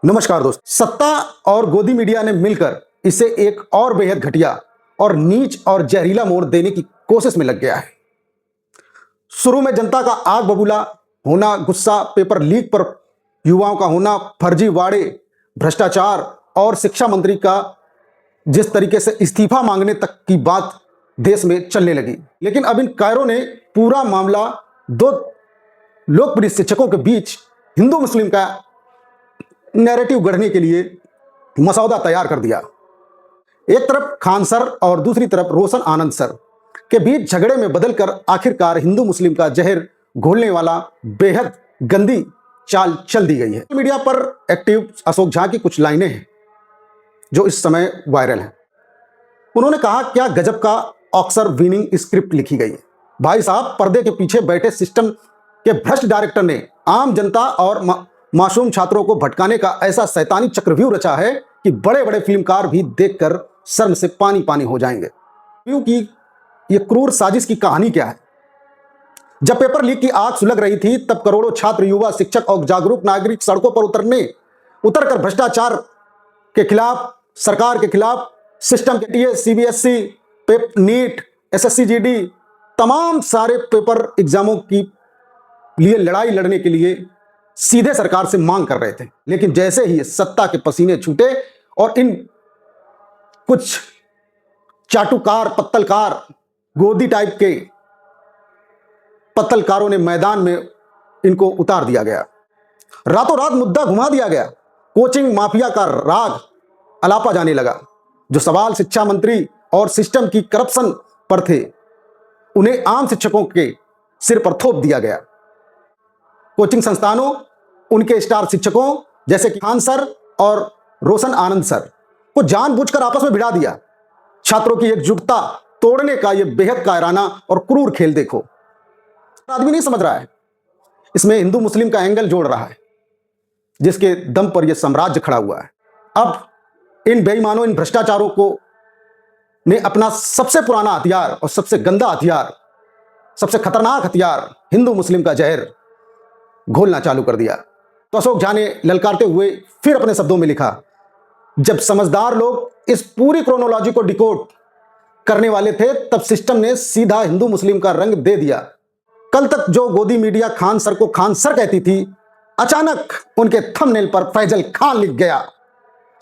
नमस्कार दोस्त। सत्ता और गोदी मीडिया ने मिलकर इसे एक और बेहद घटिया और नीच और जहरीला मोड़ देने की कोशिश में लग गया है। शुरू में जनता का आग बबूला होना, गुस्सा, पेपर लीक पर युवाओं का होना, फर्जीवाड़े, भ्रष्टाचार और शिक्षा मंत्री का जिस तरीके से इस्तीफा मांगने तक की बात देश में चलने लगी। लेकिन अब इन कायरों ने पूरा मामला दो लोकप्रिय शिक्षकों के बीच हिंदू मुस्लिम का नैरेटिव गढ़ने के लिए मसौदा तैयार कर दिया। एक तरफ खान सर और दूसरी तरफ रोशन आनंद सर के बीच झगड़े में बदलकर आखिरकार हिंदू मुस्लिम का जहर घोलने वाला बेहद गंदी चाल चल दी गई है। मीडिया पर एक्टिव अशोक झा की कुछ लाइनें हैं जो इस समय वायरल हैं। उन्होंने कहा, क्या गजब का ऑस्कर विनिंग स्क्रिप्ट लिखी गई है। भाई साहब, पर्दे के पीछे बैठे सिस्टम के भ्रष्ट डायरेक्टर ने आम जनता और मासूम छात्रों को भटकाने का ऐसा शैतानी चक्रव्यूह रचा है कि बड़े बड़े फिल्मकार भी देखकर शर्म से पानी पानी हो जाएंगे। क्योंकि ये क्रूर साजिश की कहानी क्या है। जब पेपर लीक की आग सुलग रही थी, तब करोड़ों छात्र, युवा, शिक्षक और जागरूक नागरिक सड़कों पर उतरकर भ्रष्टाचार के खिलाफ, सरकार के खिलाफ, सिस्टम के टीए, सीबीएसई, नीट, एसएससी, जीडी, तमाम सारे पेपर एग्जामों की लिए लड़ाई लड़ने के लिए सीधे सरकार से मांग कर रहे थे। लेकिन जैसे ही सत्ता के पसीने छूटे और इन कुछ चाटुकार, पत्तलकार, गोदी टाइप के पत्तलकारों ने मैदान में इनको उतार दिया गया। रातों रात मुद्दा घुमा दिया गया। कोचिंग माफिया का राग अलापा जाने लगा। जो सवाल शिक्षा मंत्री और सिस्टम की करप्शन पर थे, उन्हें आम शिक्षकों के सिर पर थोप दिया गया। कोचिंग संस्थानों, उनके स्टार शिक्षकों जैसे कि खान सर और रोशन आनंद सर को जानबूझकर आपस में भिड़ा दिया। छात्रों की एकजुटता तोड़ने का यह बेहद कायराना और क्रूर खेल देखो। आदमी नहीं समझ रहा है, इसमें हिंदू मुस्लिम का एंगल जोड़ रहा है, जिसके दम पर यह साम्राज्य खड़ा हुआ है। अब इन बेईमानों, इन भ्रष्टाचारों को ने अपना सबसे पुराना हथियार और सबसे गंदा हथियार, सबसे खतरनाक हथियार, हिंदू मुस्लिम का जहर घोलना चालू कर दिया। तो अशोक झा ने ललकारते हुए फिर अपने शब्दों में लिखा, जब समझदार लोग इस पूरी क्रोनोलॉजी को डिकोड करने वाले थे, तब सिस्टम ने सीधा हिंदू मुस्लिम का रंग दे दिया। कल तक जो गोदी मीडिया खान सर को खान सर कहती थी, अचानक उनके थंबनेल पर फैजल खान लिख गया।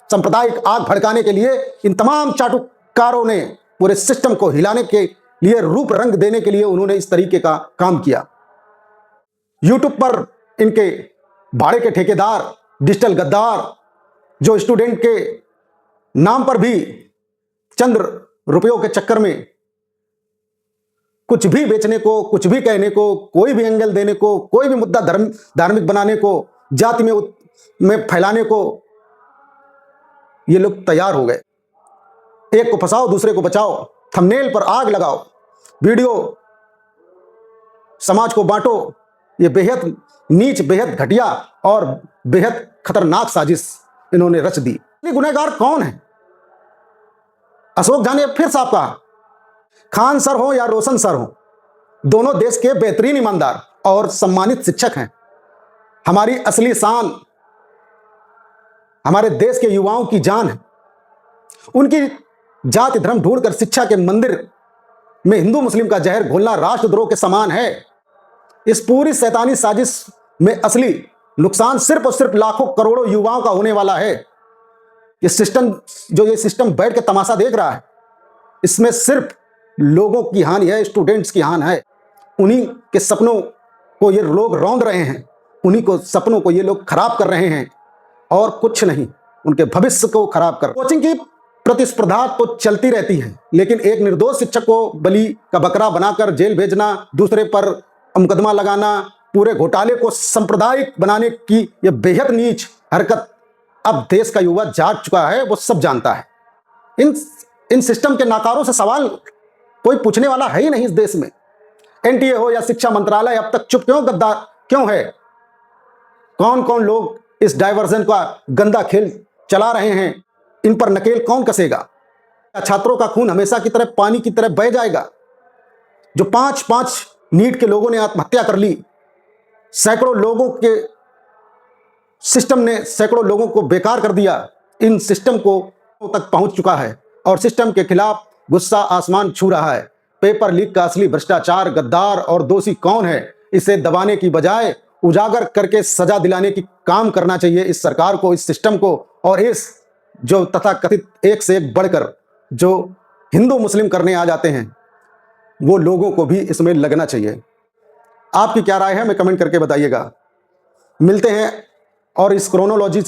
सांप्रदायिक आग भड़काने के लिए इन तमाम चाटुकारों ने पूरे सिस्टम को हिलाने के लिए, रूप रंग देने के लिए उन्होंने इस तरीके का काम किया। यूट्यूब पर इनके भाड़े के ठेकेदार, डिजिटल गद्दार, जो स्टूडेंट के नाम पर भी चंद रुपयों के चक्कर में कुछ भी बेचने को, कुछ भी कहने को, कोई भी एंगल देने को, कोई भी मुद्दा धार्मिक बनाने को, जाति में फैलाने को ये लोग तैयार हो गए। एक को फंसाओ, दूसरे को बचाओ, थंबनेल पर आग लगाओ, वीडियो समाज को बांटो। ये बेहद नीच, बेहद घटिया और बेहद खतरनाक साजिश इन्होंने रच दी। गुनहगार कौन है? अशोक झा ने फिर साफ कहा, खान सर हो या रोशन सर हो, दोनों देश के बेहतरीन ईमानदार और सम्मानित शिक्षक हैं। हमारी असली शान हमारे देश के युवाओं की जान है। उनकी जाति धर्म ढूंढकर शिक्षा के मंदिर में हिंदू मुस्लिम का जहर घोलना राष्ट्रद्रोह के समान है। इस पूरी शैतानी साजिश में असली नुकसान सिर्फ और सिर्फ लाखों करोड़ों युवाओं का होने वाला है। ये सिस्टम बैठ के तमाशा देख रहा है, इसमें सिर्फ लोगों की हानि है, स्टूडेंट्स की हानि है। उन्हीं के सपनों को ये लोग रौंद रहे हैं, उन्हीं को सपनों को ये लोग खराब कर रहे हैं और कुछ नहीं, उनके भविष्य को खराब कर। कोचिंग की प्रतिस्पर्धा तो चलती रहती है, लेकिन एक निर्दोष शिक्षक को बलि का बकरा बनाकर जेल भेजना, दूसरे पर मुकदमा लगाना, पूरे घोटाले को सांप्रदायिक बनाने की यह बेहद नीच हरकत अब देश का युवा जाग चुका है, वो सब जानता है। इन सिस्टम के नाकारों से सवाल कोई पूछने वाला है ही नहीं इस देश में। एनटीए हो या शिक्षा मंत्रालय अब तक चुप क्यों है? कौन कौन लोग इस डाइवर्जन का गंदा खेल चला रहे हैं? इन पर नकेल कौन कसेगा? छात्रों का खून हमेशा की तरह पानी की तरह बह जाएगा? जो 5-5 नीट के लोगों ने आत्महत्या कर ली, सैकड़ों लोगों के सिस्टम ने सैकड़ों लोगों को बेकार कर दिया। इन सिस्टम को तक पहुंच चुका है और सिस्टम के खिलाफ गुस्सा आसमान छू रहा है। पेपर लीक का असली भ्रष्टाचार, गद्दार और दोषी कौन है, इसे दबाने की बजाय उजागर करके सजा दिलाने की काम करना चाहिए इस सरकार को, इस सिस्टम को। और इस जो तथाकथित एक से एक बढ़कर जो हिंदू मुस्लिम करने आ जाते हैं, वो लोगों को भी इसमें लगना चाहिए। आपकी क्या राय है, हमें कमेंट करके बताइएगा। मिलते हैं, और इस क्रोनोलॉजी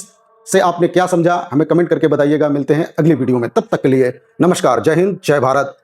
से आपने क्या समझा हमें कमेंट करके बताइएगा। मिलते हैं अगली वीडियो में, तब तक के लिए नमस्कार, जय हिंद, जय भारत।